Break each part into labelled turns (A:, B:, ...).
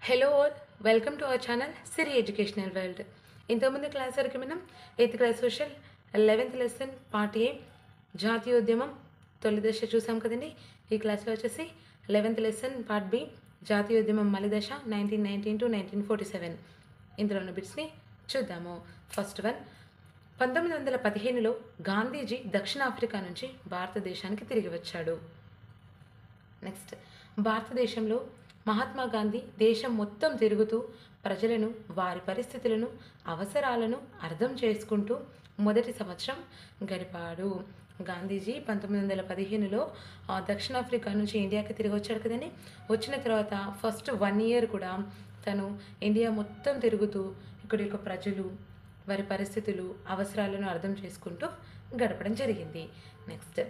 A: Hello all, welcome to our channel Siri educational world. ఇంతకుముందు class వరకు మనం 8th class social 11th lesson part A జాతీయోద్యమం తొలి దశ చూసాం కదండి. ఈ క్లాస్లో వచ్చేసి 11th లెసన్ పార్ట్ బి జాతీయోద్యమం మలి దశ 1919 to 1947 ఇందులో ఉన్న బిట్స్ని చూద్దాము. ఫస్ట్ వన్, 1915లో గాంధీజీ దక్షిణాఫ్రికా నుంచి భారతదేశానికి తిరిగి వచ్చాడు. నెక్స్ట్, భారతదేశంలో మహాత్మా గాంధీ దేశం మొత్తం తిరుగుతూ ప్రజలను, వారి పరిస్థితులను, అవసరాలను అర్థం చేసుకుంటూ మొదటి సంవత్సరం గడిపాడు. గాంధీజీ 1915లో దక్షిణాఫ్రికా నుంచి ఇండియాకి తిరిగి వచ్చాడు కదండి. వచ్చిన తర్వాత ఫస్ట్ 1 year కూడా తను ఇండియా మొత్తం తిరుగుతూ ఇక్కడి యొక్క ప్రజలు, వారి పరిస్థితులు, అవసరాలను అర్థం చేసుకుంటూ గడపడం జరిగింది. నెక్స్ట్,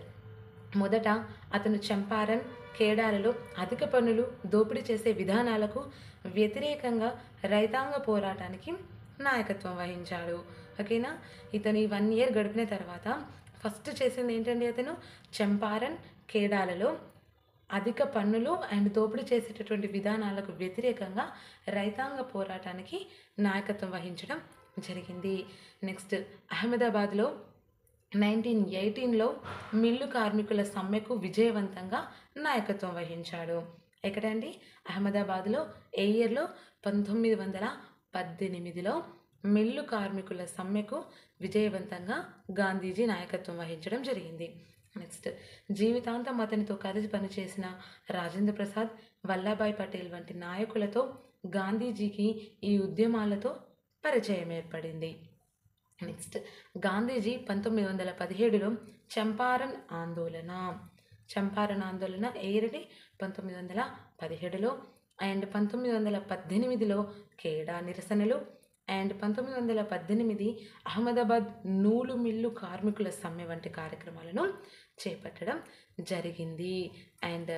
A: మొదట అతను చంపారన్, కేడాలలో అధిక పన్నులు దోపిడీ చేసే విధానాలకు వ్యతిరేకంగా రైతాంగ పోరాటానికి నాయకత్వం వహించాడు. ఓకేనా. ఇతను ఈ 1 year గడిపిన తర్వాత ఫస్ట్ చేసింది ఏంటండి, అతను చంపారన్, కేడాలలో అధిక పన్నులు అండ్ దోపిడీ చేసేటటువంటి విధానాలకు వ్యతిరేకంగా రైతాంగ పోరాటానికి నాయకత్వం వహించడం జరిగింది. నెక్స్ట్, అహ్మదాబాద్లో 1918లో మిల్లు కార్మికుల సమ్మెకు విజయవంతంగా నాయకత్వం వహించాడు. ఎక్కడండి, అహ్మదాబాద్లో. ఏ ఇయర్లో? 1918లో మిల్లు కార్మికుల సమ్మెకు విజయవంతంగా గాంధీజీ నాయకత్వం వహించడం జరిగింది. నెక్స్ట్, జీవితాంతం అతనితో కలిసి పనిచేసిన రాజేంద్ర ప్రసాద్, వల్లభాయ్ పటేల్ వంటి నాయకులతో గాంధీజీకి ఈ ఉద్యమాలతో పరిచయం ఏర్పడింది. నెక్స్ట్, గాంధీజీ 1917లో చంపారన్ ఆందోళన ఏరిడి 1917లో అండ్ 1918లో కేడా నిరసనలు అండ్ 1918 అహ్మదాబాద్ నూలు మిల్లు కార్మికుల సమ్మె వంటి కార్యక్రమాలను చేపట్టడం జరిగింది. అండ్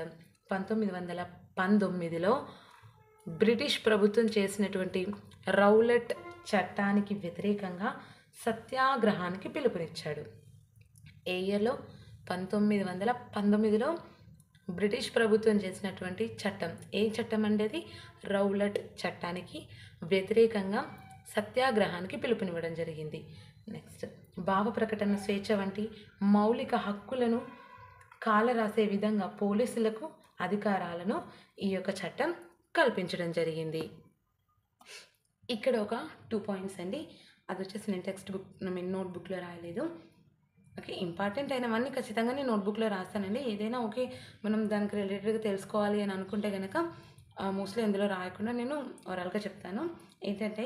A: 1919లో బ్రిటిష్ ప్రభుత్వం చేసినటువంటి రౌలట్ చట్టానికి వ్యతిరేకంగా సత్యాగ్రహానికి పిలుపునిచ్చాడు. ఏ ఇయర్లో? 1919లో బ్రిటిష్ ప్రభుత్వం చేసినటువంటి చట్టం, ఏ చట్టం అనేది? రౌలట్ చట్టానికి వ్యతిరేకంగా సత్యాగ్రహానికి పిలుపునివ్వడం జరిగింది. నెక్స్ట్, భావ ప్రకటన స్వేచ్ఛ వంటి మౌలిక హక్కులను కాలరాసే విధంగా పోలీసులకు అధికారాలను ఈ యొక్క చట్టం కల్పించడం జరిగింది. ఇక్కడ ఒక 2 points అండి. అది వచ్చేసి నేను టెక్స్ట్ బుక్ నోట్బుక్లో రాయలేదు. ఓకే, ఇంపార్టెంట్ అయినవన్నీ ఖచ్చితంగా నేను నోట్బుక్లో రాస్తానండి. ఏదైనా ఓకే మనం దానికి రిలేటెడ్గా తెలుసుకోవాలి అని అనుకుంటే కనుక మోస్ట్లీ ఇందులో రాయకుండా నేను ఓవరాల్గా చెప్తాను. ఏంటంటే,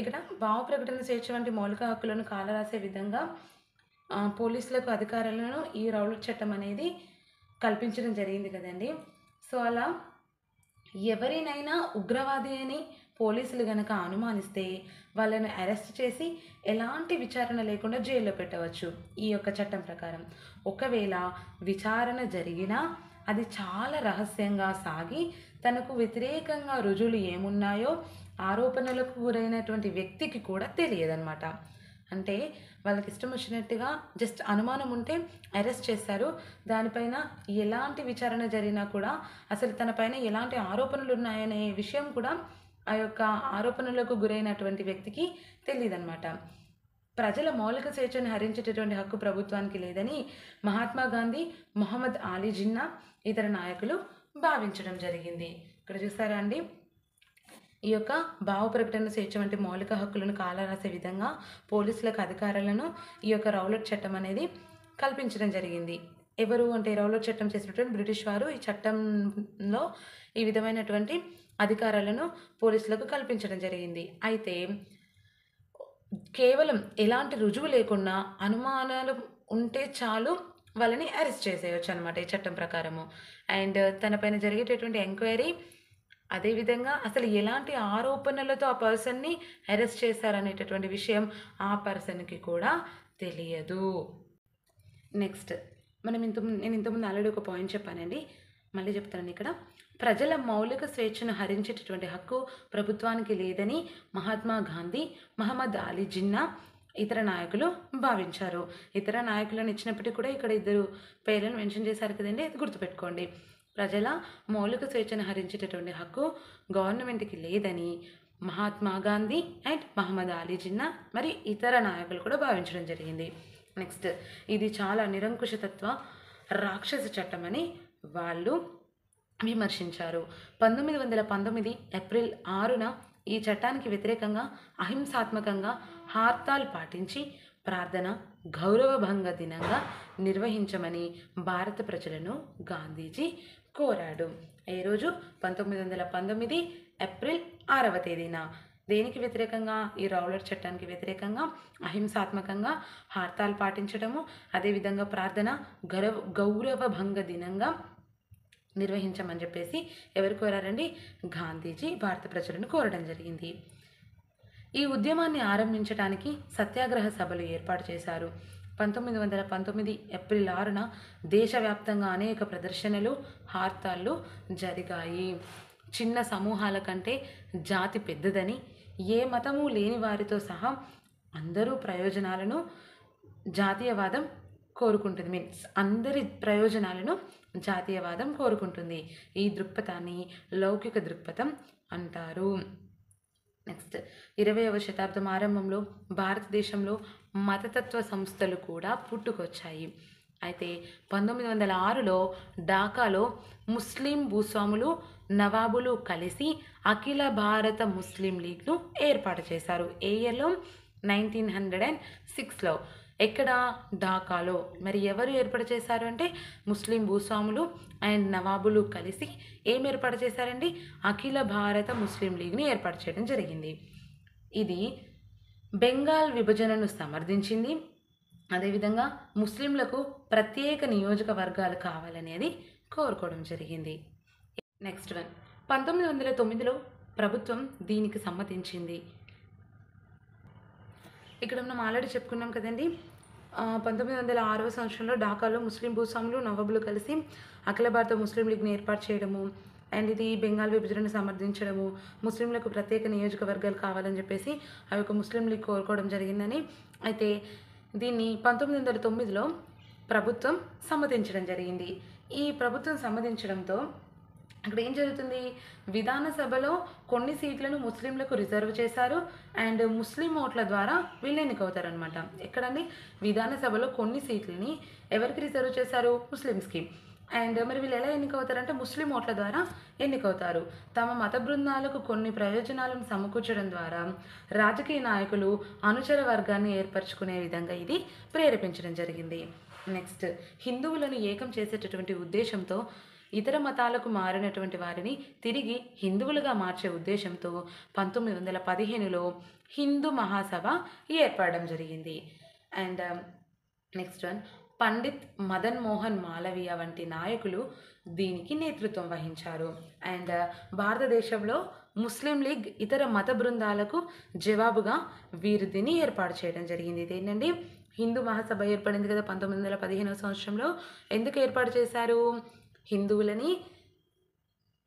A: ఇక్కడ భావ ప్రకటన స్వేచ్ఛ వంటి మౌలిక హక్కులను కాలరాసే విధంగా పోలీసులకు అధికారాలను ఈ రౌలట్ చట్టం అనేది కల్పించడం జరిగింది కదండి. సో అలా ఎవరినైనా ఉగ్రవాది అని పోలీసులు కనుక అనుమానిస్తే వాళ్ళను అరెస్ట్ చేసి ఎలాంటి విచారణ లేకుండా జైల్లో పెట్టవచ్చు ఈ యొక్క చట్టం ప్రకారం. ఒకవేళ విచారణ జరిగినా అది చాలా రహస్యంగా సాగి తనకు వ్యతిరేకంగా రుజువులు ఏమున్నాయో ఆరోపణలకు గురైనటువంటి వ్యక్తికి కూడా తెలియదన్నమాట. అంటే వాళ్ళకి ఇష్టం వచ్చినట్టుగా జస్ట్ అనుమానం ఉంటే అరెస్ట్ చేస్తారు. దానిపైన ఎలాంటి విచారణ జరిగినా కూడా అసలు తనపైన ఎలాంటి ఆరోపణలు ఉన్నాయనే విషయం కూడా ఆ యొక్క ఆరోపణలకు గురైనటువంటి వ్యక్తికి తెలియదన్నమాట. ప్రజల మౌలిక స్వేచ్ఛను హరించేటటువంటి హక్కు ప్రభుత్వానికి లేదని మహాత్మా గాంధీ, మొహమ్మద్ అలీ జిన్నా ఇతర నాయకులు భావించడం జరిగింది. ఇక్కడ చూస్తారా అండి, ఈ యొక్క భావ ప్రకటన స్వేచ్ఛ వంటి మౌలిక హక్కులను కాలరాసే విధంగా పోలీసులకు అధికారాలను ఈ యొక్క రౌలట్ చట్టం అనేది కల్పించడం జరిగింది. ఎవరు అంటే, రౌలట్ చట్టం చేసినటువంటి బ్రిటిష్ వారు ఈ చట్టంలో ఈ విధమైనటువంటి అధికారాలను పోలీసులకు కల్పించడం జరిగింది. అయితే కేవలం ఎలాంటి రుజువు లేకుండా అనుమానాలు ఉంటే చాలు వాళ్ళని అరెస్ట్ చేసేయచ్చు అనమాట ఈ చట్టం ప్రకారము. అండ్ తనపైన జరిగేటటువంటి ఎంక్వైరీ, అదేవిధంగా అసలు ఎలాంటి ఆరోపణలతో ఆ పర్సన్ని అరెస్ట్ చేశారనేటటువంటి విషయం ఆ పర్సన్కి కూడా తెలియదు. నెక్స్ట్, నేను ఇంతకుముందు ఆల్రెడీ ఒక పాయింట్ చెప్పానండి, మళ్ళీ చెప్తాను. ఇక్కడ ప్రజల మౌలిక స్వేచ్ఛను హరించేటటువంటి హక్కు ప్రభుత్వానికి లేదని మహాత్మా గాంధీ, మహమ్మద్ అలీ జిన్నా ఇతర నాయకులు భావించారు. ఇతర నాయకులను ఇచ్చినప్పటికీ కూడా ఇక్కడ 2 పేర్లను మెన్షన్ చేశారు కదండి, అది గుర్తుపెట్టుకోండి. ప్రజల మౌలిక స్వేచ్ఛను హరించేటటువంటి హక్కు గవర్నమెంట్కి లేదని మహాత్మా గాంధీ అండ్ మహమ్మద్ అలీ జిన్నా మరి ఇతర నాయకులు కూడా భావించడం జరిగింది. నెక్స్ట్, ఇది చాలా నిరంకుశతత్వ రాక్షస చట్టం అని వాళ్ళు విమర్శించారు. 1919 ఏప్రిల్ 6న ఈ చట్టానికి వ్యతిరేకంగా అహింసాత్మకంగా హర్తాల్ పాటించి ప్రార్థన గౌరవభంగ దినంగా నిర్వహించమని భారత ప్రజలను గాంధీజీ కోరాడు. ఏ రోజు? 1919 ఏప్రిల్ 6వ తేదీన. దేనికి వ్యతిరేకంగా? ఈ రౌలట్ చట్టానికి వ్యతిరేకంగా అహింసాత్మకంగా హర్తాల్ పాటించడము, అదేవిధంగా ప్రార్థన గౌరవభంగ దినంగా నిర్వహించమని చెప్పేసి ఎవరు కోరారండి? గాంధీజీ భారత ప్రజలను కోరడం జరిగింది. ఈ ఉద్యమాన్ని ఆరంభించడానికి సత్యాగ్రహ సభలు ఏర్పాటు చేశారు. 1919 ఏప్రిల్ 6న దేశవ్యాప్తంగా అనేక ప్రదర్శనలు హర్తాళ్ళు జరిగాయి. చిన్న సమూహాల కంటే జాతి పెద్దదని, ఏ మతము లేని వారితో సహా అందరూ ప్రయోజనాలను జాతీయవాదం కోరుకుంటుంది. మీన్స్ అందరి ప్రయోజనాలను జాతీయవాదం కోరుకుంటుంది. ఈ దృక్పథాన్ని లౌకిక దృక్పథం అంటారు. నెక్స్ట్, 20వ శతాబ్దం ఆరంభంలో భారతదేశంలో మతతత్వ సంస్థలు కూడా పుట్టుకొచ్చాయి. అయితే 1906లో ఢాకాలో ముస్లిం భూస్వాములు నవాబులు కలిసి అఖిల భారత ముస్లిం లీగ్ను ఏర్పాటు చేశారు. ఏ ఇయర్లో? 1906లో. ఎక్కడ? ఢాకాలో. మరి ఎవరు ఏర్పాటు చేశారు అంటే ముస్లిం భూస్వాములు అండ్ నవాబులు కలిసి ఏం ఏర్పాటు చేశారండి? అఖిల భారత ముస్లిం లీగ్ని ఏర్పాటు చేయడం జరిగింది. ఇది బెంగాల్ విభజనను సమర్థించింది. అదేవిధంగా ముస్లింలకు ప్రత్యేక నియోజకవర్గాలు కావాలనేది కోరుకోవడం జరిగింది. నెక్స్ట్ వన్, 1909లో ప్రభుత్వం దీనికి సమ్మతించింది. ఇక్కడ మనం ఆల్రెడీ చెప్పుకున్నాం కదండి, 1906వ సంవత్సరంలో ఢాకాలో ముస్లిం భూస్వాములు నవాబులు కలిసి అఖిల భారత ముస్లిం లీగ్ని ఏర్పాటు చేయడము అండ్ ఇది బెంగాల్ విభజనను సమర్థించడము, ముస్లింలకు ప్రత్యేక నియోజకవర్గాలు కావాలని చెప్పేసి ఆ యొక్క ముస్లిం లీగ్ కోరుకోవడం జరిగిందని. అయితే దీన్ని 1909లో ప్రభుత్వం సమ్మతించడం జరిగింది. ఈ ప్రభుత్వం సమ్మతించడంతో అక్కడ ఏం జరుగుతుంది? విధానసభలో కొన్ని సీట్లను ముస్లింలకు రిజర్వ్ చేశారు అండ్ ముస్లిం ఓట్ల ద్వారా వీళ్ళు ఎన్నికవుతారు అనమాట. ఎక్కడండి? విధానసభలో కొన్ని సీట్లని ఎవరికి రిజర్వ్ చేశారు? ముస్లిమ్స్కి. అండ్ మరి వీళ్ళు ఎలా ఎన్నికవుతారంటే ముస్లిం ఓట్ల ద్వారా ఎన్నికవుతారు. తమ మత బృందాలకు కొన్ని ప్రయోజనాలను సమకూర్చడం ద్వారా రాజకీయ నాయకులు అనుచర వర్గాన్ని ఏర్పరచుకునే విధంగా ఇది ప్రేరేపించడం జరిగింది. నెక్స్ట్, హిందువులను ఏకం చేసేటటువంటి ఉద్దేశంతో ఇతర మతాలకు మారినటువంటి వారిని తిరిగి హిందువులుగా మార్చే ఉద్దేశంతో 1915లో హిందూ మహాసభ ఏర్పడడం జరిగింది. And next one, Pandit Madan Mohan Malaviya వంటి నాయకులు దీనికి నేతృత్వం వహించారు. అండ్ భారతదేశంలో ముస్లిం లీగ్ ఇతర మత బృందాలకు జవాబుగా వీరు దీన్ని ఏర్పాటు చేయడం జరిగింది. ఇదేంటండి? హిందూ మహాసభ ఏర్పడింది కదా 1915వ సంవత్సరంలో. ఎందుకు ఏర్పాటు చేశారు? హిందువులని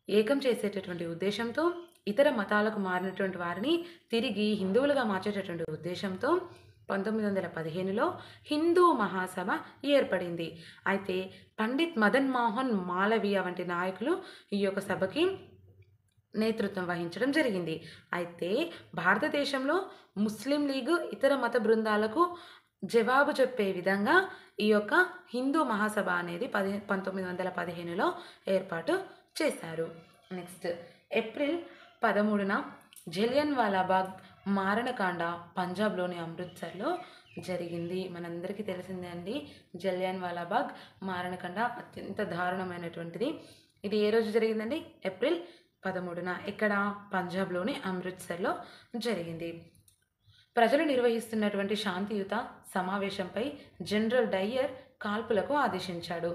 A: ఏకం చేసేటటువంటి ఉద్దేశంతో, ఇతర మతాలకు మారినటువంటి వారిని తిరిగి హిందువులుగా మార్చేటటువంటి ఉద్దేశంతో 1915లో హిందూ మహాసభ ఏర్పడింది. అయితే పండిత్ మదన్ మోహన్ మాలవీయ వంటి నాయకులు ఈ యొక్క సభకి నేతృత్వం వహించడం జరిగింది. అయితే భారతదేశంలో ముస్లిం లీగ్ ఇతర మత బృందాలకు జవాబు చెప్పే విధంగా ఈ యొక్క హిందూ మహాసభ అనేది 1915లో ఏర్పాటు చేశారు. నెక్స్ట్, ఏప్రిల్ 13న జలియన్ వాలాబాగ్ మారణకాండ పంజాబ్లోని అమృత్సర్లో జరిగింది. మనందరికీ తెలిసిందే అండి, జలియన్ వాలాబాగ్ మారణకాండ అత్యంత దారుణమైనటువంటిది. ఇది ఏ రోజు జరిగిందండి? ఏప్రిల్ 13న. ఎక్కడ? పంజాబ్లోని అమృత్సర్లో జరిగింది. ప్రజలు నిర్వహిస్తున్నటువంటి శాంతియుత సమావేశంపై జనరల్ డయ్యర్ కాల్పులకు ఆదేశించాడు.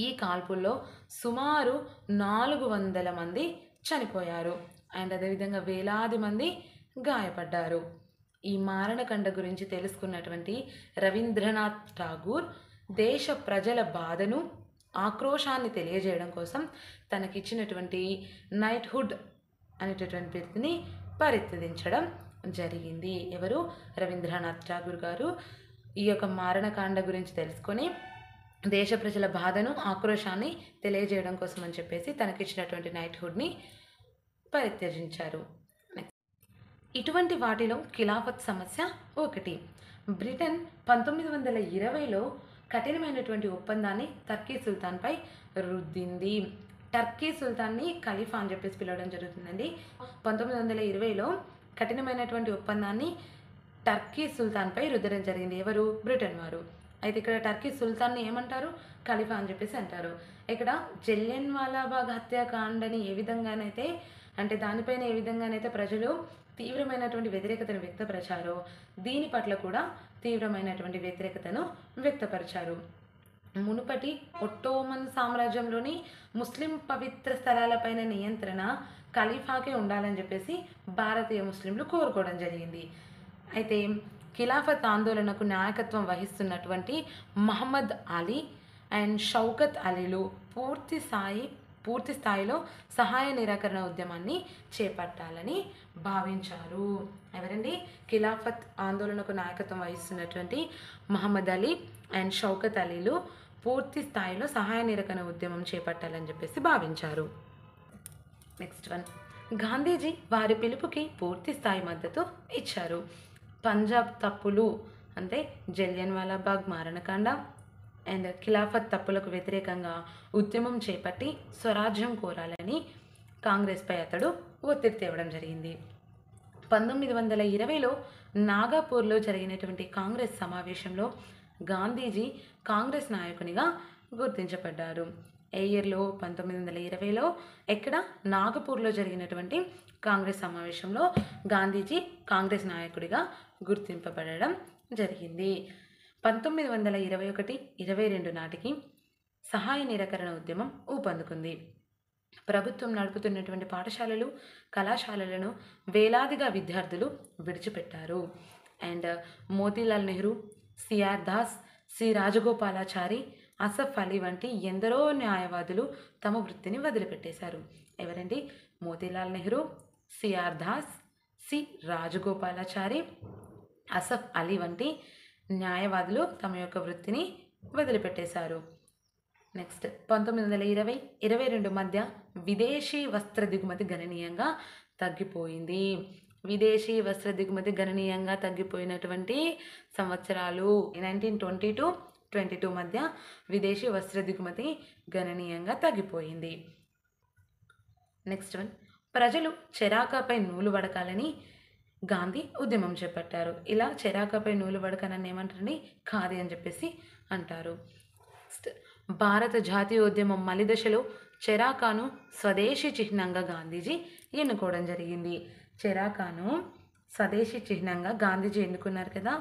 A: ఈ కాల్పుల్లో సుమారు 400 మంది చనిపోయారు అండ్ అదేవిధంగా వేలాది మంది గాయపడ్డారు. ఈ మారణకాండ గురించి తెలుసుకున్నటువంటి రవీంద్రనాథ్ ఠాగూర్ దేశ ప్రజల బాధను ఆక్రోశాన్ని తెలియజేయడం కోసం తనకిచ్చినటువంటి నైట్హుడ్ అనేటటువంటి బిరుదుని పరిత్యజించడం జరిగింది. ఎవరు? రవీంద్రనాథ్ ఠాగూర్ గారు ఈ యొక్క మారణకాండ గురించి తెలుసుకొని దేశ ప్రజల బాధను ఆక్రోశాన్ని తెలియజేయడం కోసం అని చెప్పేసి తనకిచ్చినటువంటి నైట్హుడ్ని పరిత్యజించారు. ఇటువంటి వాటిలో ఖిలాఫత్ సమస్య ఒకటి. బ్రిటన్ 1920లో కఠినమైనటువంటి ఒప్పందాన్ని టర్కీ సుల్తాన్పై రుద్దింది. టర్కీ సుల్తాన్ని ఖలీఫా అని చెప్పేసి పిలవడం జరుగుతుందండి. 1920లో కఠినమైనటువంటి ఒప్పందాన్ని టర్కీ సుల్తాన్పై రుద్దడం జరిగింది. ఎవరు? బ్రిటన్ వారు. అయితే ఇక్కడ టర్కీ సుల్తాన్ని ఏమంటారు? ఖలీఫా అని చెప్పేసి అంటారు. ఇక్కడ జలియన్వాలాబాగ్ హత్యాకాండని ఏ విధంగానైతే అంటే దానిపైన ఏ విధంగానైతే ప్రజలు తీవ్రమైనటువంటి వ్యతిరేకతను వ్యక్తపరిచారో దీని పట్ల కూడా తీవ్రమైనటువంటి వ్యతిరేకతను వ్యక్తపరిచారు. మునుపటి ఒట్టోమన్ సామ్రాజ్యంలోని ముస్లిం పవిత్ర స్థలాలపైన నియంత్రణ ఖలీఫాకే ఉండాలని చెప్పేసి భారతీయ ముస్లింలు కోరుకోవడం జరిగింది. అయితే ఖిలాఫత్ ఆందోళనకు నాయకత్వం వహిస్తున్నటువంటి మహమ్మద్ అలీ అండ్ షౌకత్ అలీలు పూర్తి స్థాయిలో సహాయ నిరాకరణ ఉద్యమాన్ని చేపట్టాలని భావించారు. ఎవరండి? ఖిలాఫత్ ఆందోళనకు నాయకత్వం వహిస్తున్నటువంటి మహమ్మద్ అలీ అండ్ షౌకత్ అలీలు పూర్తి స్థాయిలో సహాయ నిరాకరణ ఉద్యమం చేపట్టాలని చెప్పేసి భావించారు. నెక్స్ట్ వన్, గాంధీజీ వారి పిలుపుకి పూర్తి స్థాయి మద్దతు ఇచ్చారు. పంజాబ్ తప్పులు అంటే జలియన్వాలాబాగ్ మారణకాండ అండ్ ఖిలాఫత్ తప్పులకు వ్యతిరేకంగా ఉద్యమం చేపట్టి స్వరాజ్యం కోరాలని కాంగ్రెస్పై అతడు ఒత్తిడి తేవడం జరిగింది. 1920లో నాగపూర్లో జరిగినటువంటి కాంగ్రెస్ సమావేశంలో గాంధీజీ కాంగ్రెస్ నాయకునిగా గుర్తించబడ్డారు. ఏ ఇయర్లో? 1920లో. ఎక్కడ? నాగపూర్లో జరిగినటువంటి కాంగ్రెస్ సమావేశంలో గాంధీజీ కాంగ్రెస్ నాయకుడిగా గుర్తింపబడడం జరిగింది. 1921-22 నాటికి సహాయ నిరాకరణ ఉద్యమం ఊపందుకుంది. ప్రభుత్వం నడుపుతున్నటువంటి పాఠశాలలు, కళాశాలలను వేలాదిగా విద్యార్థులు విడిచిపెట్టారు. And Motilal Nehru, C R Das, C Rajagopalachari, Asaf Ali వంటి ఎందరో న్యాయవాదులు తమ వృత్తిని వదిలిపెట్టేశారు. ఎవరండి? మోతీలాల్ నెహ్రూ, సిఆర్ దాస్, సి రాజగోపాలాచారి, అసఫ్ అలీ వంటి న్యాయవాదులు తమ యొక్క వృత్తిని వదిలిపెట్టేశారు. నెక్స్ట్ 1920-22 మధ్య విదేశీ వస్త్ర దిగుమతి గణనీయంగా తగ్గిపోయింది. విదేశీ వస్త్ర దిగుమతి గణనీయంగా తగ్గిపోయినటువంటి సంవత్సరాలు 1920-22 మధ్య విదేశీ వస్త్ర దిగుమతి గణనీయంగా తగ్గిపోయింది. నెక్స్ట్ వన్, ప్రజలు చెరాకాపై నూలు వడకాలని గాంధీ ఉద్యమం చేపట్టారు. ఇలా చెరాకాపై నూలు వడకనని ఏమంటారండి? ఖాదీ అని చెప్పేసి అంటారు. భారత జాతీయోద్యమం మలి దశలో చెరాకాను స్వదేశీ చిహ్నంగా గాంధీజీ ఎన్నుకోవడం జరిగింది. చెరాకాను స్వదేశీ చిహ్నంగా గాంధీజీ ఎన్నుకున్నారు కదా.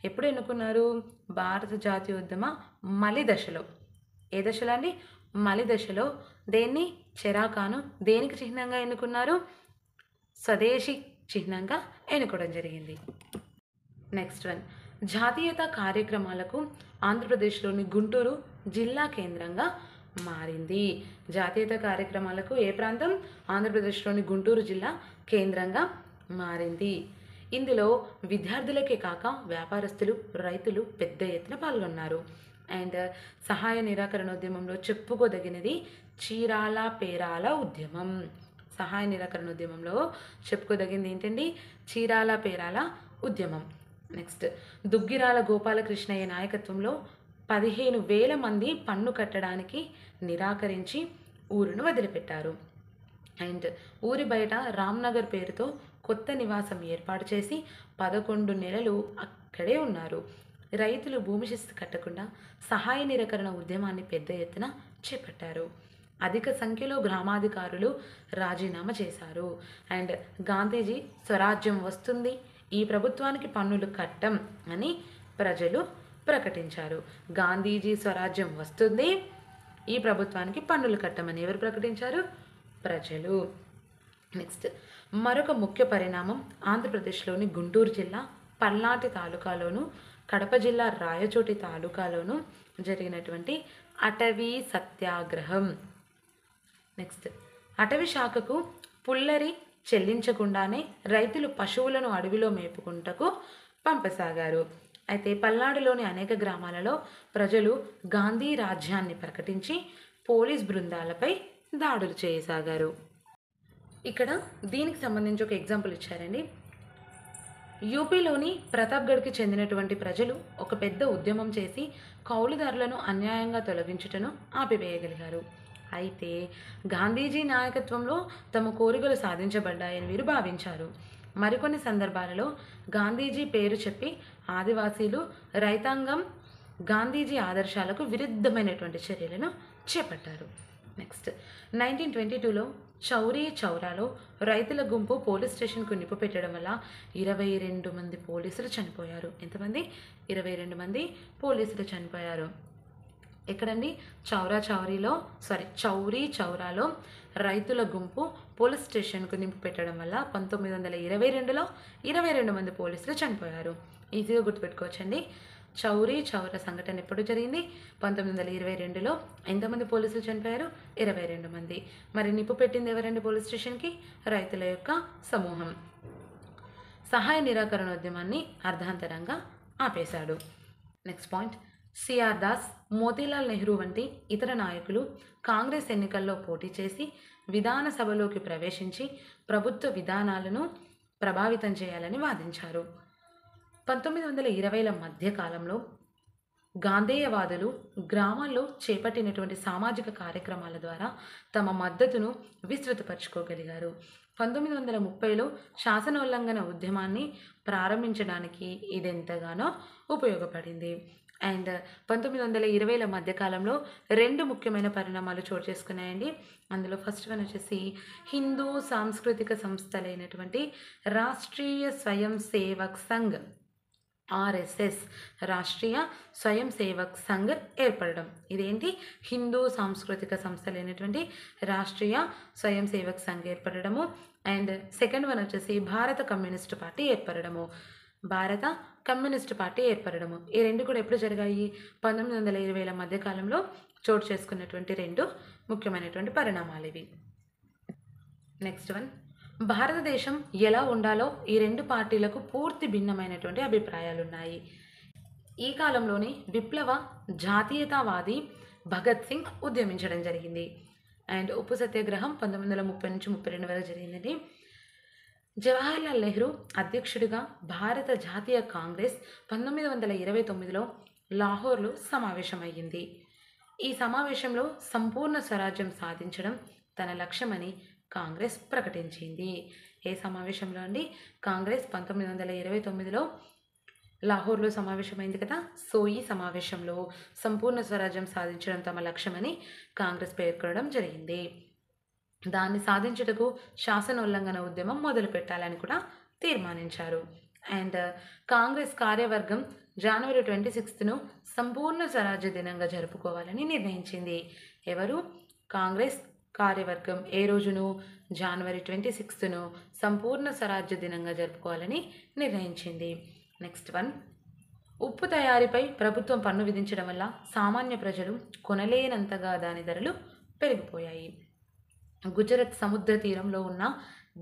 A: ఎప్పుడు ఎన్నుకున్నారు? భారత జాతీయోద్యమ మలి దశలో. ఏ దశలో అండి? మలి దశలో. దేన్ని? చెరాకాను దేనికి చిహ్నంగా ఎన్నుకున్నారు? స్వదేశీ చిహ్నంగా ఎన్నుకోవడం జరిగింది. నెక్స్ట్ వన్, జాతీయత కార్యక్రమాలకు ఆంధ్రప్రదేశ్లోని గుంటూరు జిల్లా కేంద్రంగా మారింది. జాతీయత కార్యక్రమాలకు ఏ ప్రాంతం? ఆంధ్రప్రదేశ్లోని గుంటూరు జిల్లా కేంద్రంగా మారింది. ఇందులో విద్యార్థులకే కాక వ్యాపారస్తులు, రైతులు పెద్ద ఎత్తున పాల్గొన్నారు. అండ్ సహాయ నిరాకరణ ఉద్యమంలో చెప్పుకోదగినది చీరాల పేరాల ఉద్యమం. సహాయ నిరాకరణ ఉద్యమంలో చెప్పుకోదగింది ఏంటండి? చీరాల పేరాల ఉద్యమం. నెక్స్ట్, దుగ్గిరాల గోపాలకృష్ణయ్య నాయకత్వంలో 15,000 మంది పన్ను కట్టడానికి నిరాకరించి ఊరును వదిలిపెట్టారు. అండ్ ఊరి బయట రామ్నగర్ పేరుతో కొత్త నివాసం ఏర్పాటు చేసి 11 నెలలు అక్కడే ఉన్నారు. రైతులు భూమి శిస్తు కట్టకుండా సహాయ నిరాకరణ ఉద్యమాన్ని పెద్ద ఎత్తున చేపట్టారు. అధిక సంఖ్యలో గ్రామాధికారులు రాజీనామా చేశారు. అండ్ గాంధీజీ స్వరాజ్యం వస్తుంది, ఈ ప్రభుత్వానికి పన్నులు కట్టం అని ప్రజలు ప్రకటించారు. గాంధీజీ స్వరాజ్యం వస్తుంది, ఈ ప్రభుత్వానికి పన్నులు కట్టమని ఎవరు ప్రకటించారు? ప్రజలు. నెక్స్ట్, మరొక ముఖ్య పరిణామం ఆంధ్రప్రదేశ్లోని గుంటూరు జిల్లా పల్నాటి తాలూకాలోను, కడప జిల్లా రాయచోటి తాలూకాలోను జరిగినటువంటి అటవీ సత్యాగ్రహం. నెక్స్ట్, అటవీ శాఖకు పుల్లరి చెల్లించకుండానే రైతులు పశువులను అడవిలో మేపుకుంటకు పంపసాగారు. అయితే పల్నాడులోని అనేక గ్రామాలలో ప్రజలు గాంధీ రాజ్యాన్ని ప్రకటించి పోలీస్ బృందాలపై దాడులు చేయసాగారు. ఇక్కడ దీనికి సంబంధించి ఒక ఎగ్జాంపుల్ ఇచ్చారండి. యూపీలోని ప్రతాప్గఢ్కి చెందినటువంటి ప్రజలు ఒక పెద్ద ఉద్యమం చేసి కౌలుదారులను అన్యాయంగా తొలగించుటను ఆపివేయగలిగారు. అయితే గాంధీజీ నాయకత్వంలో తమ కోరికలు సాధించబడ్డాయని వీరు భావించారు. మరికొన్ని సందర్భాలలో గాంధీజీ పేరు చెప్పి ఆదివాసీలు, రైతాంగం గాంధీజీ ఆదర్శాలకు విరుద్ధమైనటువంటి చర్యలను చేపట్టారు. నెక్స్ట్ 1922లో చౌరీ చౌరాలో రైతుల గుంపు పోలీస్ స్టేషన్కు నిప్పు పెట్టడం వల్ల 22 మంది పోలీసులు చనిపోయారు. ఎంతమంది? 22 మంది పోలీసులు చనిపోయారు. ఎక్కడండి? చౌరీ చౌరాలో రైతుల గుంపు పోలీస్ స్టేషన్కు నింపు పెట్టడం వల్ల 1922లో 22 మంది పోలీసులు చనిపోయారు. ఈజీగా గుర్తుపెట్టుకోవచ్చండి. చౌరీ చౌర సంఘటన ఎప్పుడు జరిగింది? 1922లో. ఎంతమంది పోలీసులు చనిపోయారు? 22 మంది. మరి నిప్పు పెట్టింది ఎవరండి పోలీస్ స్టేషన్కి? రైతుల యొక్క సమూహం. సహాయ నిరాకరణోద్యమాన్ని అర్ధాంతరంగా ఆపేశాడు. Next point, CR Das, Motilal Nehru వంటి ఇతర నాయకులు కాంగ్రెస్ ఎన్నికల్లో పోటీ చేసి విధాన సభలోకి ప్రవేశించి ప్రభుత్వ విధానాలను ప్రభావితం చేయాలని వాదించారు. 1920ల మధ్యకాలంలో గాంధేయవాదులు గ్రామాల్లో చేపట్టినటువంటి సామాజిక కార్యక్రమాల ద్వారా తమ మద్దతును విస్తృతపరచుకోగలిగారు. 1930లో శాసనోల్లంఘన ఉద్యమాన్ని ప్రారంభించడానికి ఇదెంతగానో ఉపయోగపడింది. అండ్ 1920ల మధ్యకాలంలో 2 ముఖ్యమైన పరిణామాలు చోటు చేసుకున్నాయండి. అందులో ఫస్ట్ వన్ వచ్చేసి హిందూ సాంస్కృతిక సంస్థలైనటువంటి రాష్ట్రీయ స్వయం సేవక్ సంఘ్ ఆర్ఎస్ఎస్, రాష్ట్రీయ స్వయం సేవక్ సంఘ్ ఏర్పడడం. ఇదేంటి? హిందూ సాంస్కృతిక సంస్థలైనటువంటి రాష్ట్రీయ స్వయం సేవక్ సంఘ్ ఏర్పడము. అండ్ సెకండ్ వన్ వచ్చేసి భారత కమ్యూనిస్ట్ పార్టీ ఏర్పడము. భారత కమ్యూనిస్ట్ పార్టీ ఏర్పడము. ఈ 2 కూడా ఎప్పుడు జరిగాయి? 1920ల మధ్యకాలంలో చోటు చేసుకున్నటువంటి 2 ముఖ్యమైనటువంటి పరిణామాలు ఇవి. నెక్స్ట్ వన్, భారతదేశం ఎలా ఉండాలో ఈ 2 పార్టీలకు పూర్తి భిన్నమైనటువంటి అభిప్రాయాలు ఉన్నాయి. ఈ కాలంలోనే విప్లవ జాతీయతావాది భగత్ సింగ్ ఉద్యమించడం జరిగింది. అండ్ ఉప్పు సత్యాగ్రహం 1930 నుంచి 32 వరకు జరిగిందండి. జవహర్లాల్ నెహ్రూ అధ్యక్షుడిగా భారత జాతీయ కాంగ్రెస్ 1929లో లాహోర్లో సమావేశమయ్యింది. ఈ సమావేశంలో సంపూర్ణ స్వరాజ్యం సాధించడం తన లక్ష్యమని కాంగ్రెస్ ప్రకటించింది. ఏ సమావేశంలో అండి? కాంగ్రెస్ 1929లో లాహోర్లో సమావేశమైంది కదా. సో ఈ సమావేశంలో సంపూర్ణ స్వరాజ్యం సాధించడం తమ లక్ష్యమని కాంగ్రెస్ పేర్కొనడం జరిగింది. దాన్ని సాధించుటకు శాసనోల్లంఘన ఉద్యమం మొదలు పెట్టాలని కూడా తీర్మానించారు. అండ్ కాంగ్రెస్ కార్యవర్గం జనవరి 26ను సంపూర్ణ స్వరాజ్య దినంగా జరుపుకోవాలని నిర్ణయించింది. ఎవరు? కాంగ్రెస్ కార్యవర్గం ఏ రోజును? జనవరి 26ను సంపూర్ణ స్వరాజ్య దినంగా జరుపుకోవాలని నిర్ణయించింది. నెక్స్ట్ వన్, ఉప్పు తయారీపై ప్రభుత్వం పన్ను విధించడం వల్ల సామాన్య ప్రజలు కొనలేనంతగా దాని ధరలు పెరిగిపోయాయి. గుజరాత్ సముద్ర తీరంలో ఉన్న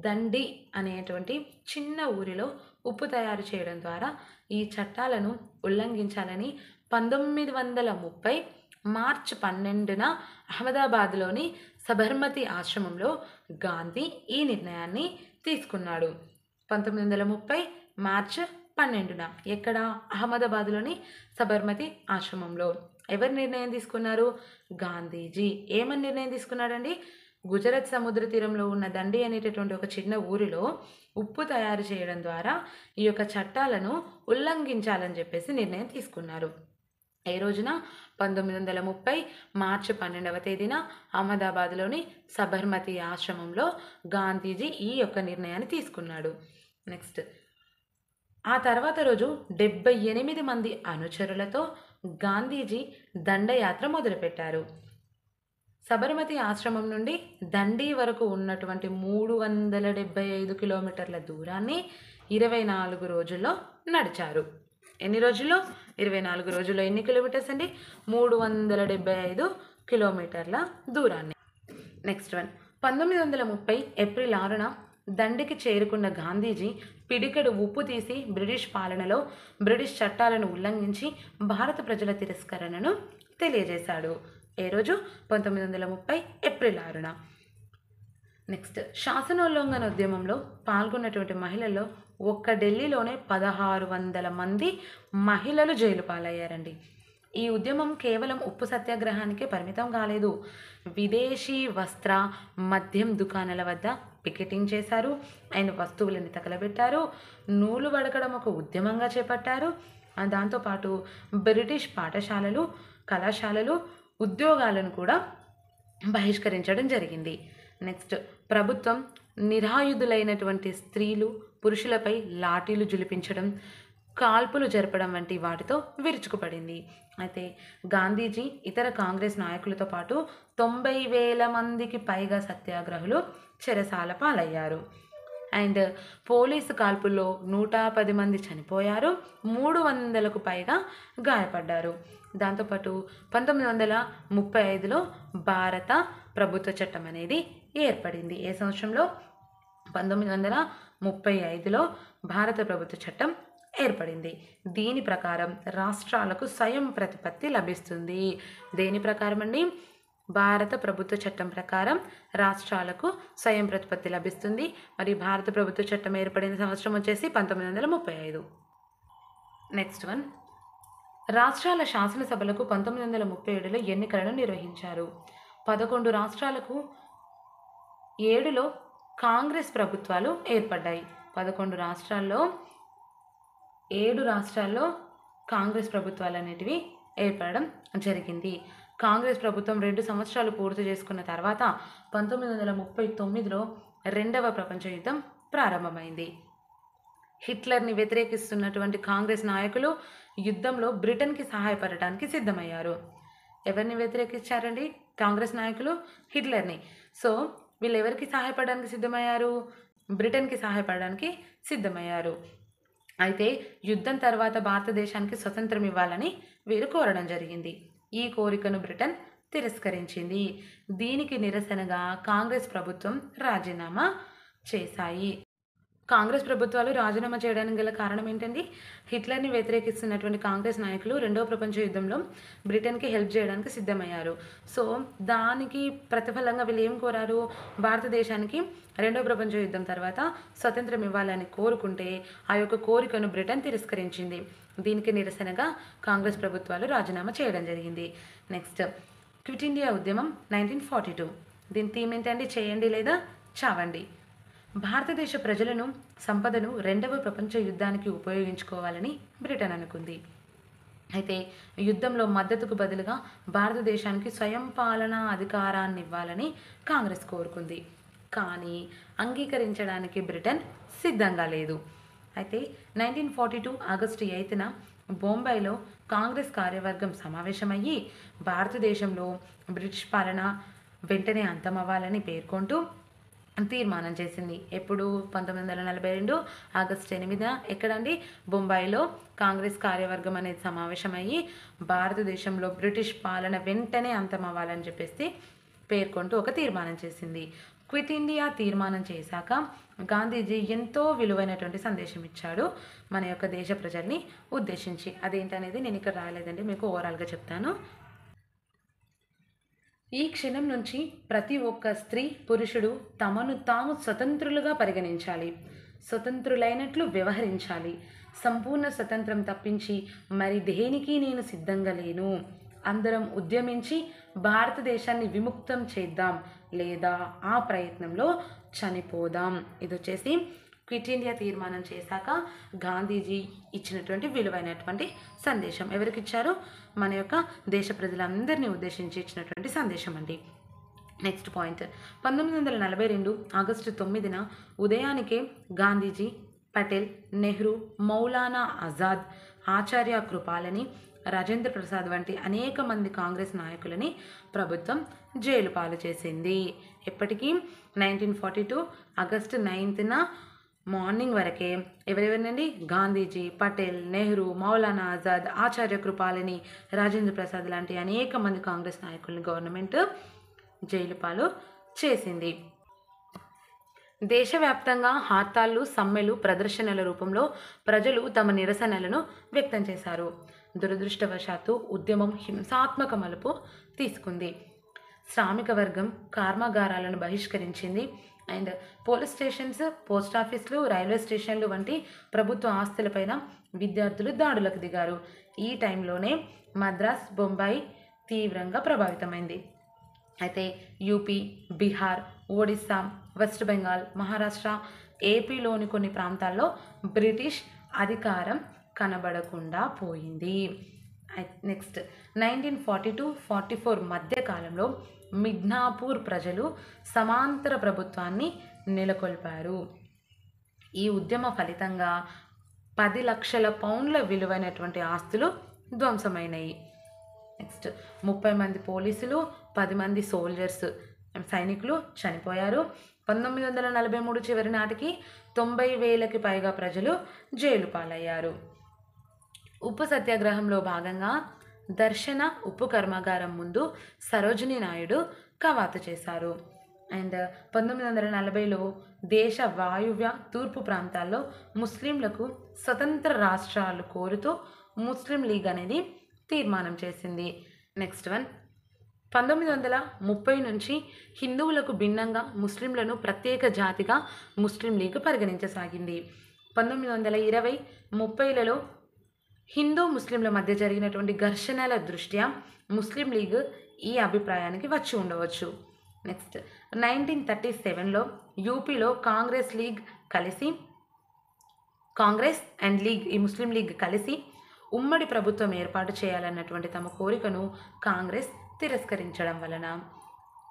A: దండి అనేటువంటి చిన్న ఊరిలో ఉప్పు తయారు చేయడం ద్వారా ఈ చట్టాలను ఉల్లంఘించాలని 1930 మార్చి 12న అహ్మదాబాద్లోని సబర్మతి ఆశ్రమంలో గాంధీ ఈ నిర్ణయాన్ని తీసుకున్నాడు. 1930 మార్చి 12న ఎక్కడ? అహ్మదాబాద్లోని సబర్మతి ఆశ్రమంలో. ఎవరు నిర్ణయం తీసుకున్నారు? గాంధీజీ. ఏమని నిర్ణయం తీసుకున్నాడండి? గుజరాత్ సముద్ర తీరంలో ఉన్న దండి అనేటటువంటి ఒక చిన్న ఊరిలో ఉప్పు తయారు చేయడం ద్వారా ఈ యొక్క చట్టాలను ఉల్లంఘించాలని చెప్పేసి నిర్ణయం తీసుకున్నారు. ఏ రోజున? 1930 మార్చి 12వ తేదీన అహ్మదాబాద్లోని సబర్మతి ఆశ్రమంలో గాంధీజీ ఈ యొక్క నిర్ణయాన్ని తీసుకున్నాడు. నెక్స్ట్, ఆ తర్వాత రోజు 78 మంది అనుచరులతో గాంధీజీ దండయాత్ర మొదలుపెట్టారు. సబర్మతి ఆశ్రమం నుండి దండి వరకు ఉన్నటువంటి 375 కిలోమీటర్ల దూరాన్ని 24 రోజుల్లో నడిచారు. ఎన్ని రోజుల్లో? 24 రోజుల్లో. ఎన్ని కిలోమీటర్స్ అండి? 375 కిలోమీటర్ల దూరాన్ని. నెక్స్ట్ వన్, 1930 ఏప్రిల్ 6న దండికి చేరుకున్న గాంధీజీ పిడికెడు ఉప్పు తీసి బ్రిటిష్ పాలనలో బ్రిటిష్ చట్టాలను ఉల్లంఘించి భారత ప్రజల తిరస్కరణను తెలియజేశాడు. ఏ రోజు? 1930 ఏప్రిల్ 6న. నెక్స్ట్, శాసనోల్లంఘన ఉద్యమంలో పాల్గొన్నటువంటి మహిళల్లో ఒక్క ఢిల్లీలోనే 1600 మంది మహిళలు జైలు పాలయ్యారండి. ఈ ఉద్యమం కేవలం ఉప్పు సత్యాగ్రహానికే పరిమితం కాలేదు. విదేశీ వస్త్ర మద్యం దుకాణాల వద్ద పికెటింగ్ చేశారు, అండ్ వస్తువులని తగలబెట్టారు, నూలు వడకడం ఒక ఉద్యమంగా చేపట్టారు. దాంతోపాటు బ్రిటిష్ పాఠశాలలు, కళాశాలలు, ఉద్యోగాలను కూడా బహిష్కరించడం జరిగింది. నెక్స్ట్, ప్రభుత్వం నిరాయుధులైనటువంటి స్త్రీలు, పురుషులపై లాఠీలు జులిపించడం, కాల్పులు జరపడం వంటి వాటితో విరుచుకుపడింది. అయితే గాంధీజీ ఇతర కాంగ్రెస్ నాయకులతో పాటు 90,000 మందికి పైగా సత్యాగ్రహులు చెరసాల పాలయ్యారు. అండ్ పోలీసు కాల్పుల్లో 110 మంది చనిపోయారు, 300కు పైగా గాయపడ్డారు. దాంతోపాటు 1935లో భారత ప్రభుత్వ చట్టం అనేది ఏర్పడింది. ఏ సంవత్సరంలో? 1935లో భారత ప్రభుత్వ చట్టం ఏర్పడింది. దీని ప్రకారం రాష్ట్రాలకు స్వయం ప్రతిపత్తి లభిస్తుంది. దేని ప్రకారం అండి? భారత ప్రభుత్వ చట్టం ప్రకారం రాష్ట్రాలకు స్వయం ప్రతిపత్తి లభిస్తుంది. మరి భారత ప్రభుత్వ చట్టం ఏర్పడిన సంవత్సరం వచ్చేసి 1935. నెక్స్ట్ వన్, రాష్ట్రాల శాసనసభలకు 1937లో ఎన్నికలను నిర్వహించారు. 11 రాష్ట్రాలకు 7లో కాంగ్రెస్ ప్రభుత్వాలు ఏర్పడ్డాయి. 11 రాష్ట్రాల్లో 7 రాష్ట్రాల్లో కాంగ్రెస్ ప్రభుత్వాలు అనేటివి ఏర్పడడం జరిగింది. కాంగ్రెస్ ప్రభుత్వం 2 సంవత్సరాలు పూర్తి చేసుకున్న తర్వాత 1939లో రెండవ ప్రపంచ యుద్ధం ప్రారంభమైంది. హిట్లర్ని వ్యతిరేకిస్తున్నటువంటి కాంగ్రెస్ నాయకులు యుద్ధంలో బ్రిటన్కి సహాయపడటానికి సిద్ధమయ్యారు. ఎవరిని వ్యతిరేకించారండి? కాంగ్రెస్ నాయకులు హిట్లర్ని. సో వీళ్ళు ఎవరికి సహాయపడడానికి సిద్ధమయ్యారు? బ్రిటన్కి సహాయపడడానికి సిద్ధమయ్యారు. అయితే యుద్ధం తర్వాత భారతదేశానికి స్వతంత్రం ఇవ్వాలని వీరు కోరడం జరిగింది. ఈ కోరికను బ్రిటన్ తిరస్కరించింది. దీనికి నిరసనగా కాంగ్రెస్ ప్రభుత్వం రాజీనామా చేశాయి. కాంగ్రెస్ ప్రభుత్వాలు రాజీనామా చేయడానికి గల కారణం ఏంటండి? హిట్లర్ని వ్యతిరేకిస్తున్నటువంటి కాంగ్రెస్ నాయకులు రెండవ ప్రపంచ యుద్ధంలో బ్రిటన్కి హెల్ప్ చేయడానికి సిద్ధమయ్యారు. సో దానికి ప్రతిఫలంగా వీళ్ళు ఏం కోరారు? భారతదేశానికి రెండవ ప్రపంచ యుద్ధం తర్వాత స్వతంత్రం ఇవ్వాలని కోరుకుంటే ఆ యొక్క కోరికను బ్రిటన్ తిరస్కరించింది. దీనికి నిరసనగా కాంగ్రెస్ ప్రభుత్వాలు రాజీనామా చేయడం జరిగింది. నెక్స్ట్, క్విట్ ఇండియా ఉద్యమం 1942. దీని థీమ్ ఏంటండి? చేయండి లేదా చావండి. భారతదేశ ప్రజలను, సంపదను రెండవ ప్రపంచ యుద్ధానికి ఉపయోగించుకోవాలని బ్రిటన్ అనుకుంది. అయితే యుద్ధంలో మద్దతుకు బదులుగా భారతదేశానికి స్వయం పాలనా అధికారాన్ని ఇవ్వాలని కాంగ్రెస్ కోరుకుంది. కానీ అంగీకరించడానికి బ్రిటన్ సిద్ధంగా లేదు. అయితే 1942 ఆగస్టు 8న బొంబాయిలో కాంగ్రెస్ కార్యవర్గం సమావేశమయ్యి భారతదేశంలో బ్రిటిష్ పాలన వెంటనే అంతమవ్వాలని పేర్కొంటూ తీర్మానం చేసింది. ఎప్పుడు? 1942 ఆగస్టు 8న ఎక్కడండి? బొంబాయిలో కాంగ్రెస్ కార్యవర్గం అనేది సమావేశమయ్యి భారతదేశంలో బ్రిటిష్ పాలన వెంటనే అంతమవ్వాలని చెప్పేసి పేర్కొంటూ ఒక తీర్మానం చేసింది. క్విట్ ఇండియా తీర్మానం చేశాక గాంధీజీ ఎంతో విలువైనటువంటి సందేశం ఇచ్చాడు మన యొక్క దేశ ప్రజల్ని ఉద్దేశించి. అదేంటనేది నేను ఇక్కడ రాయలేదండి, మీకు ఓవరాల్గా చెప్తాను. ఈ క్షణం నుంచి ప్రతి ఒక్క స్త్రీ, పురుషుడు తమను తాము స్వతంత్రులుగా పరిగణించాలి, స్వతంత్రులైనట్లు వ్యవహరించాలి. సంపూర్ణ స్వతంత్రం తప్పించి మరి దేనికి నేను సిద్ధంగా లేను. అందరం ఉద్యమించి భారతదేశాన్ని విముక్తం చేద్దాం, లేదా ఆ ప్రయత్నంలో చనిపోదాం. ఇది వచ్చేసి క్విట్ ఇండియా తీర్మానం చేశాక గాంధీజీ ఇచ్చినటువంటి విలువైనటువంటి సందేశం. ఎవరికి ఇచ్చారు? మన యొక్క దేశ ప్రజలందరినీ ఉద్దేశించి ఇచ్చినటువంటి సందేశం అండి. నెక్స్ట్ పాయింట్, 1942 ఆగస్టు 9న ఉదయానికే గాంధీజీ, పటేల్, నెహ్రూ, మౌలానా ఆజాద్, ఆచార్య కృపాలని, రాజేంద్ర ప్రసాద్ వంటి అనేక మంది కాంగ్రెస్ నాయకులని ప్రభుత్వం జైలు పాలు చేసింది. ఎప్పటికీ? 1942 ఆగస్టు 9న మార్నింగ్ వరకే ఎవరెవరినండి? గాంధీజీ, పటేల్, నెహ్రూ, మౌలానా ఆజాద్, ఆచార్య కృపాలని, రాజేంద్ర ప్రసాద్ లాంటి అనేక మంది కాంగ్రెస్ నాయకుల్ని గవర్నమెంట్ జైలు పాలు చేసింది. దేశవ్యాప్తంగా హార్తాళ్ళు, సమ్మెలు, ప్రదర్శనల రూపంలో ప్రజలు తమ నిరసనలను వ్యక్తం చేశారు. దురదృష్టవశాత్తు ఉద్యమం హింసాత్మక మలుపు తీసుకుంది. శ్రామిక వర్గం కర్మాగారాలను బహిష్కరించింది. అండ్ పోలీస్ స్టేషన్స్, పోస్ట్ ఆఫీసులు, రైల్వే స్టేషన్లు వంటి ప్రభుత్వ ఆస్తులపైన విద్యార్థులు దాడులకు దిగారు. ఈ టైంలోనే మద్రాస్, బొంబాయి తీవ్రంగా ప్రభావితమైంది. అయితే యూపీ, బీహార్, ఒడిస్సా, వెస్ట్ బెంగాల్, మహారాష్ట్ర, ఏపీలోని కొన్ని ప్రాంతాల్లో బ్రిటిష్ అధికారం కనబడకుండా పోయింది. నెక్స్ట్ 1942-44 మధ్య కాలంలో మిడ్నాపూర్ ప్రజలు సమాంతర ప్రభుత్వాన్ని నెలకొల్పారు. ఈ ఉద్యమ ఫలితంగా 10 లక్షల పౌండ్ల విలువైనటువంటి ఆస్తులు ధ్వంసమైనవి. నెక్స్ట్ 30 మంది పోలీసులు, 10 మంది సైనికులు చనిపోయారు. 1943 చివరి నాటికి 90,000కి పైగా ప్రజలు జైలు పాలయ్యారు. ఉప్పు సత్యాగ్రహంలో భాగంగా దర్శన ఉప్పు కర్మాగారం ముందు సరోజినీ నాయుడు కవాతు చేశారు. అండ్ 1940లో దేశ వాయువ్య తూర్పు ప్రాంతాల్లో ముస్లింలకు స్వతంత్ర రాష్ట్రాలు కోరుతూ ముస్లిం లీగ్ అనేది తీర్మానం చేసింది. నెక్స్ట్ వన్, 1930 నుంచి హిందువులకు భిన్నంగా ముస్లింలను ప్రత్యేక జాతిగా ముస్లిం లీగ్ పరిగణించసాగింది. 1920-30లలో హిందూ ముస్లింల మధ్య జరిగినటువంటి ఘర్షణల దృష్ట్యా ముస్లిం లీగ్ ఈ అభిప్రాయానికి వచ్చి ఉండవచ్చు. నెక్స్ట్ 1937లో యూపీలో కాంగ్రెస్ అండ్ లీగ్, ఈ ముస్లిం లీగ్ కలిసి ఉమ్మడి ప్రభుత్వం ఏర్పాటు చేయాలన్నటువంటి తమ కోరికను కాంగ్రెస్ తిరస్కరించడం వలన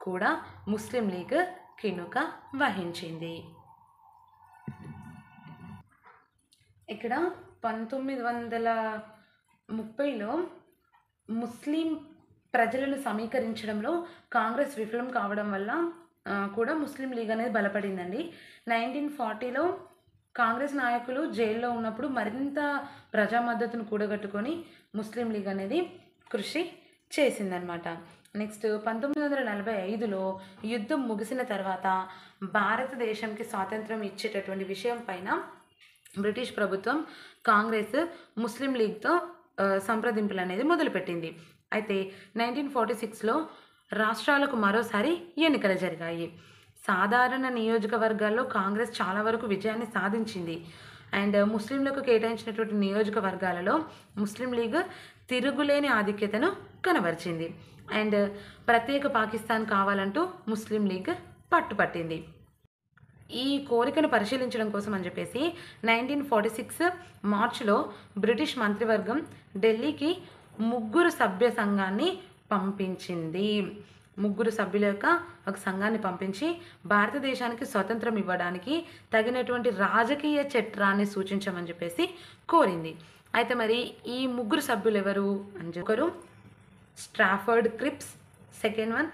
A: కూడా ముస్లిం లీగ్ కినుక వహించింది. ఇక్కడ 1930లో ముస్లిం ప్రజలను సమీకరించడంలో కాంగ్రెస్ విఫలం కావడం వల్ల కూడా ముస్లిం లీగ్ అనేది బలపడిందండి. 1940లో కాంగ్రెస్ నాయకులు జైల్లో ఉన్నప్పుడు మరింత ప్రజా మద్దతును కూడగట్టుకొని ముస్లిం లీగ్ అనేది కృషి చేసిందనమాట. నెక్స్ట్ 1945లో యుద్ధం ముగిసిన తర్వాత భారతదేశంకి స్వాతంత్రం ఇచ్చేటటువంటి విషయం పైన బ్రిటిష్ ప్రభుత్వం కాంగ్రెస్ ముస్లిం లీగ్తో సంప్రదింపులు అనేది మొదలుపెట్టింది. అయితే 1946లో రాష్ట్రాలకు మరోసారి ఎన్నికలు జరిగాయి. సాధారణ నియోజకవర్గాల్లో కాంగ్రెస్ చాలా వరకు విజయాన్ని సాధించింది. అండ్ ముస్లింలకు కేటాయించినటువంటి నియోజకవర్గాలలో ముస్లిం లీగ్ తిరుగులేని ఆధిక్యతను కనబరిచింది. అండ్ ప్రత్యేక పాకిస్తాన్ కావాలంటూ ముస్లిం లీగ్ పట్టుపట్టింది. ఈ కోరికను పరిశీలించడం కోసం అని చెప్పేసి 1946 మార్చిలో బ్రిటిష్ మంత్రివర్గం ఢిల్లీకి 3 సభ్య సంఘాన్ని పంపించింది. 3 సభ్యుల యొక్క ఒక సంఘాన్ని పంపించి భారతదేశానికి స్వతంత్రం ఇవ్వడానికి తగినటువంటి రాజకీయ చట్టాన్ని సూచించమని చెప్పేసి కోరింది. అయితే మరి ఈ 3 సభ్యులు ఎవరు అని ఒకరు స్ట్రాఫర్డ్ క్రిప్స్, సెకండ్ వన్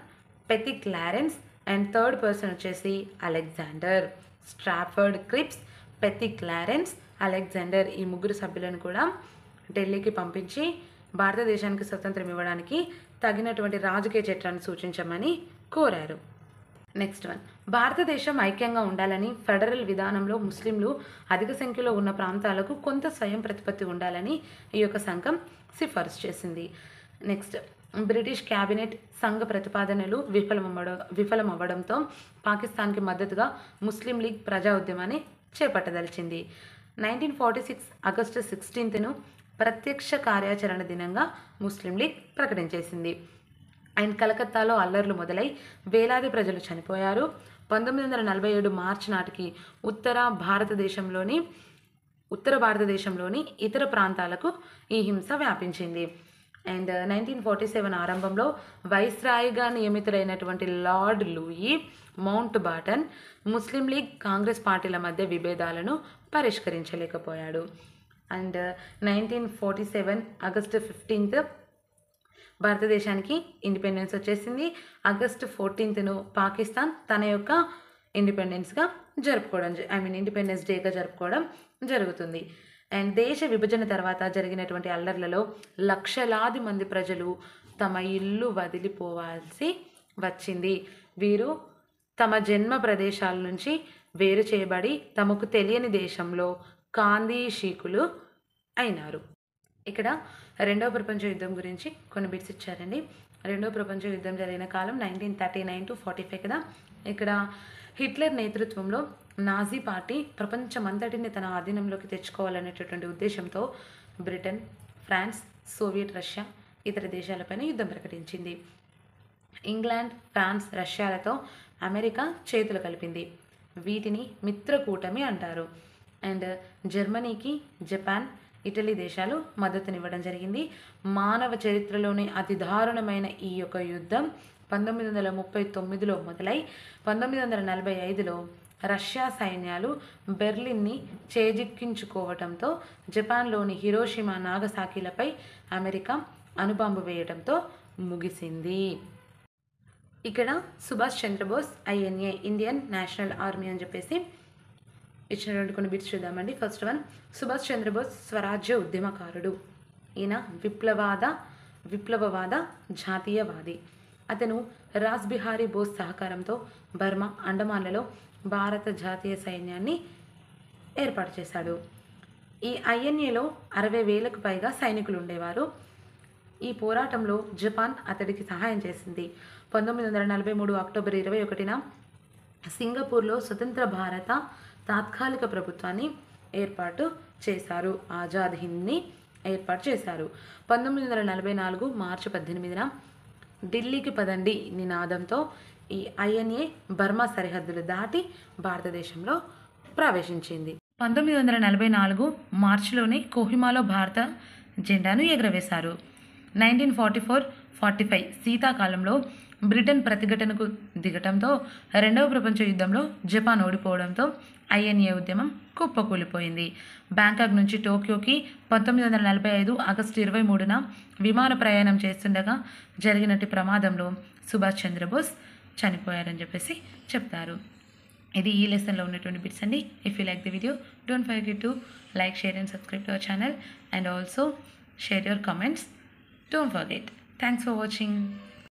A: పెతి క్లారెన్స్ అండ్ థర్డ్ పర్సన్ వచ్చేసి అలెగ్జాండర్. స్ట్రాఫర్డ్ క్రిప్స్, పెతి క్లారెన్స్, అలెగ్జాండర్ ఈ 3 సభ్యులను కూడా ఢిల్లీకి పంపించి భారతదేశానికి స్వతంత్రం ఇవ్వడానికి తగినటువంటి రాజకీయ చట్టాన్ని సూచించమని కోరారు. నెక్స్ట్ వన్, భారతదేశం ఐక్యంగా ఉండాలని, ఫెడరల్ విధానంలో ముస్లింలు అధిక సంఖ్యలో ఉన్న ప్రాంతాలకు కొంత స్వయం ప్రతిపత్తి ఉండాలని ఈ యొక్క సంఘం సిఫార్సు చేసింది. నెక్స్ట్, బ్రిటిష్ క్యాబినెట్ సంఘ ప్రతిపాదనలు విఫలమవ్వడంతో పాకిస్తాన్కి మద్దతుగా ముస్లిం లీగ్ ప్రజా ఉద్యమాన్ని చేపట్టదలిచింది. 1946 ఆగస్టు 16ను ప్రత్యక్ష కార్యాచరణ దినంగా ముస్లిం లీగ్ ప్రకటించేసింది. అండ్ కలకత్తాలో అల్లర్లు మొదలై వేలాది ప్రజలు చనిపోయారు. 1947 మార్చి నాటికి ఉత్తర భారతదేశంలోని ఇతర ప్రాంతాలకు ఈ హింస వ్యాపించింది. అండ్ 1947 ఆరంభంలో వైస్రాయిగా నియమితులైనటువంటి లార్డ్ లూయి మౌంట్ బాటన్ ముస్లిం లీగ్, కాంగ్రెస్ పార్టీల మధ్య విభేదాలను పరిష్కరించలేకపోయాడు. అండ్ 1947 ఆగస్టు 15th భారతదేశానికి ఇండిపెండెన్స్ వచ్చేసింది. ఆగస్టు 14th పాకిస్తాన్ తన యొక్క ఇండిపెండెన్స్ డేగా జరుపుకోవడం జరుగుతుంది. అండ్ దేశ విభజన తర్వాత జరిగినటువంటి అల్లర్లలో లక్షలాది మంది ప్రజలు తమ ఇల్లు వదిలిపోవాల్సి వచ్చింది. వీరు తమ జన్మ ప్రదేశాల నుంచి వేరు చేయబడి తమకు తెలియని దేశంలో కాందీషీకులు అయినారు. ఇక్కడ రెండవ ప్రపంచ యుద్ధం గురించి కొన్ని బిట్స్ ఇచ్చారండి. రెండవ ప్రపంచ యుద్ధం జరిగిన కాలం 1939 to 45 కదా. ఇక్కడ హిట్లర్ నేతృత్వంలో నాజీ పార్టీ ప్రపంచమంతటిని తన ఆధీనంలోకి తెచ్చుకోవాలనేటటువంటి ఉద్దేశంతో బ్రిటన్, ఫ్రాన్స్, సోవియట్ రష్యా ఇతర దేశాలపైన యుద్ధం ప్రకటించింది. ఇంగ్లాండ్, ఫ్రాన్స్, రష్యాలతో అమెరికా చేతులు కలిపింది. వీటిని మిత్రకూటమి అంటారు. అండ్ జర్మనీకి జపాన్, ఇటలీ దేశాలు మద్దతునివ్వడం జరిగింది. మానవ చరిత్రలోనే అతి దారుణమైన ఈ యొక్క యుద్ధం 1939లో మొదలై 1945లో రష్యా సైన్యాలు బెర్లిన్ని చేజిక్కించుకోవడంతో జపాన్లోని హిరోషిమా, నాగసాకిలపై అమెరికా అణుబాంబు వేయడంతో ముగిసింది. ఇక్కడ Subhash Chandra Bose INA, Indian national army అని చెప్పేసి ఇచ్చినటువంటి కొన్ని బిట్స్ చూద్దామండి. ఫస్ట్ వన్, సుభాష్ చంద్రబోస్ స్వరాజ్య ఉద్యమకారుడు. ఈయన విప్లవవాద జాతీయవాది. అతను రాస్ బిహారీ బోస్ సహకారంతో బర్మా, అండమాన్లలో భారత జాతీయ సైన్యాన్ని ఏర్పాటు చేశాడు. ఈ INAలో 60,000కు పైగా సైనికులు ఉండేవారు. ఈ పోరాటంలో జపాన్ అతడికి సహాయం చేసింది. 1943 అక్టోబర్ 21న సింగపూర్లో స్వతంత్ర భారత తాత్కాలిక ప్రభుత్వాన్ని ఏర్పాటు చేశారు. ఆజాద్ హింద్ని ఏర్పాటు చేశారు. 1944 మార్చి 18న ఢిల్లీకి పదండి నినాదంతో ఈ INA బర్మా సరిహద్దులు దాటి భారతదేశంలో ప్రవేశించింది. 1944 మార్చిలోనే కోహిమాలో భారత జెండాను ఎగురవేశారు. 1944-45 శీతాకాలంలో బ్రిటన్ ప్రతిఘటనకు దిగటంతో రెండవ ప్రపంచ యుద్ధంలో జపాన్ ఓడిపోవడంతో INA ఉద్యమం కుప్పకూలిపోయింది. బ్యాంకాక్ నుంచి టోక్యోకి 1945 ఆగస్టు 23న విమాన ప్రయాణం చేస్తుండగా జరిగినట్టు ప్రమాదంలో సుభాష్ చంద్రబోస్ చనిపోయారని చెప్పేసి చెప్తారు. ఇది ఈ లెసన్లో ఉన్నటువంటి బిట్స్ అండి. If you like the video, don't forget to like, share and subscribe to our channel, and also share your comments. Don't forget. Thanks for watching.